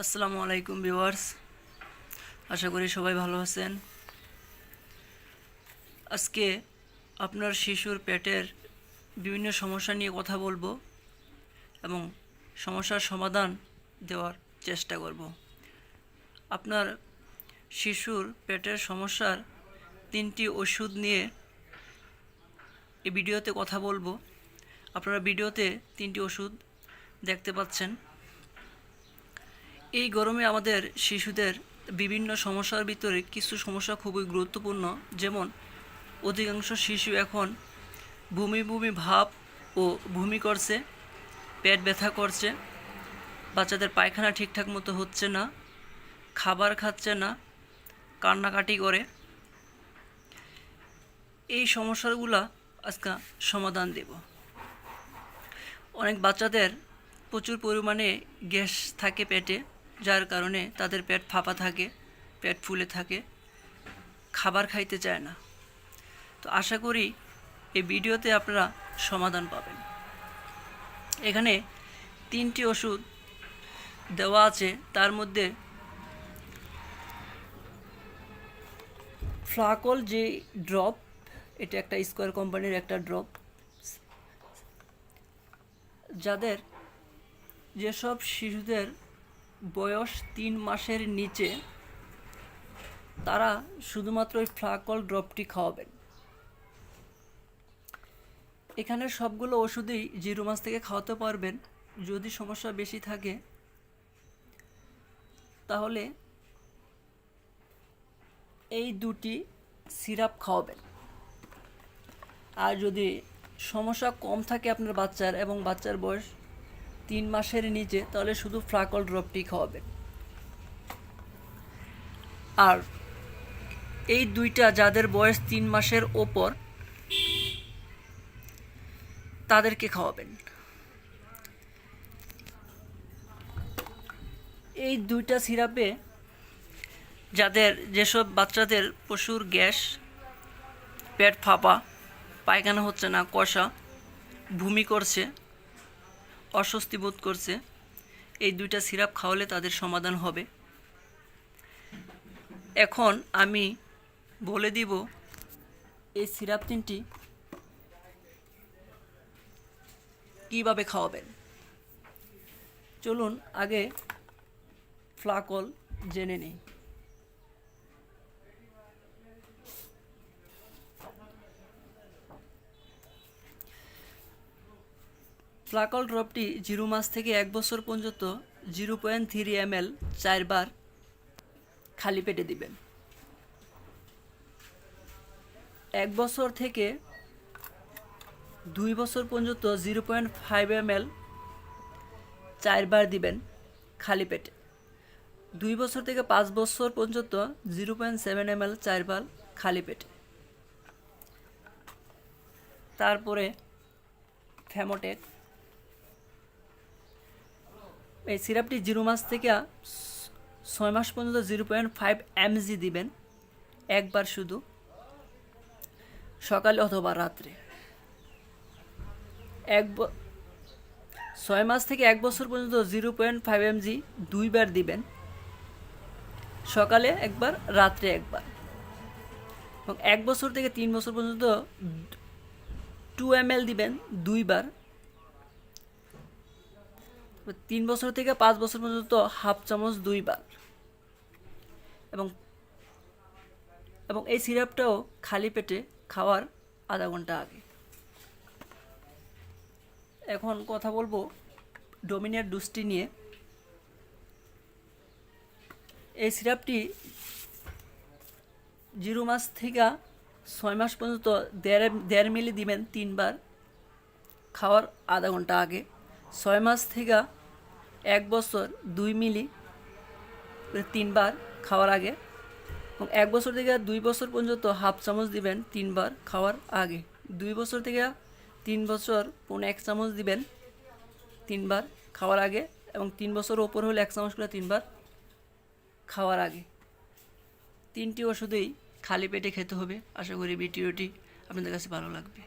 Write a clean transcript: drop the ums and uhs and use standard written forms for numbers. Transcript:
আসসালামু আলাইকুম ভিউয়ার্স, আশা করি সবাই ভালো আছেন। আজকে আপনার শিশুর পেটের বিভিন্ন সমস্যা নিয়ে কথা বলবো এবং সমস্যার সমাধান দেওয়ার চেষ্টা করব। আপনার শিশুর পেটের সমস্যার 3টি ওষুধ নিয়ে এই ভিডিওতে কথা বলবো। আপনারা ভিডিওতে 3টি ওষুধ দেখতে পাচ্ছেন। এই গরমে আমাদের শিশুদের বিভিন্ন সমস্যার ভিতরে কিছু সমস্যা খুবই গুরুত্বপূর্ণ, যেমন অধিকাংশ শিশু এখন বমি বমি ভাব ও বমি করছে, পেট ব্যথা করছে, বাচ্চাদের পায়খানা ঠিকঠাক মতো হচ্ছে না, খাবার খাচ্ছে না, কান্নাকাটি করে। এই সমস্যাগুলা আজকে সমাধান দেব। অনেক বাচ্চাদের প্রচুর পরিমাণে গ্যাস থাকে পেটে, যার কারণে তাদের পেট ফাঁপা থাকে, পেট ফুলে থাকে, খাবার খাইতে চায় না। তো আশা করি এই ভিডিওতে আপনারা সমাধান পাবেন। এখানে 3টি ওষুধ দেওয়া আছে, তার মধ্যে ফ্লাকল যে ড্রপ, এটা একটা স্কোয়ার কোম্পানির একটা ড্রপ। যেসব শিশুদের বয়স 3 মাসের নিচে, তারা শুধুমাত্র ওই ফ্লাকল ড্রপটি খাওয়াবেন। এখানে সবগুলো ওষুধই 0 মাস থেকে খাওয়াতে পারবেন। যদি সমস্যা বেশি থাকে তাহলে এই 2টি সিরাপ খাওয়াবেন। আর যদি সমস্যা কম থাকে আপনার বাচ্চার এবং বাচ্চার বয়স 3 মাসের নিচে, তাহলে শুধু ফ্লাকল ড্রপটি খাওয়াবেন। আর এই 2টা যাদের বয়স 3 মাসের ওপর, তাদেরকে খাওয়াবেন। এই 2টা সিরাপে যেসব বাচ্চাদের প্রচুর গ্যাস, পেট ফাঁপা, পায়খানা হচ্ছে না, কষা, বমি করছে, অস্বস্তি বোধ করছে, এই 2টা সিরাপ খাওয়ালে তাদের সমাধান হবে। এখন আমি বলে দিব এই সিরাপ 3টি কীভাবে খাওয়াবেন। চলুন আগে ফ্লাকল জেনে নিই। ফ্লাকল ড্রপটি 0 মাস থেকে 1 বছর পর্যন্ত 0.3 ml 4 বার খালি পেটে দিবেন। 1 বছর থেকে 2 বছর পর্যন্ত 0.5 ml 4 বার দিবেন খালি পেটে। 2 বছর থেকে 5 বছর পর্যন্ত 0.7 ml 4 বার খালি পেটে। তারপরে ফ্যামোটেক, এই সিরাপটি 0 মাস থেকে 6 মাস পর্যন্ত 0.5 mg দিবেন, একবার শুধু, সকালে অথবা রাত্রে। 6 মাস থেকে 1 বছর পর্যন্ত 0.5 mg 2 বার দিবেন, সকালে একবার, রাত্রে একবার। এবং 1 বছর থেকে 3 বছর পর্যন্ত 2 ml দিবেন 2 বার। 3 বছর থেকে 5 বছর পর্যন্ত হাফ চামচ 2 বার। এবং এই সিরাপটাও খালি পেটে খাওয়ার আধা ঘন্টা আগে। এখন কথা বলবো ডোমিনেট ডোজটি নিয়ে। এই সিরাপটি 0 মাস থেকে 6 মাস পর্যন্ত 1.5 মিলি দিবেন 3 বার খাওয়ার আধা ঘন্টা আগে। 6 মাস থেকে 1 বছর 2 মিলি 3 বার খাওয়ার আগে। এবং 1 বছর থেকে 2 বছর পর্যন্ত হাফ চামচ দিবেন 3 বার খাওয়ার আগে। 2 বছর থেকে 3 বছর 1 চামচ দিবেন 3 বার খাওয়ার আগে। এবং 3 বছর ওপর হলে 1 চামচ করে 3 বার খাওয়ার আগে। 3টি ওষুধই খালি পেটে খেতে হবে। আশা করি ভিডিওটি আপনাদের কাছে ভালো লাগবে।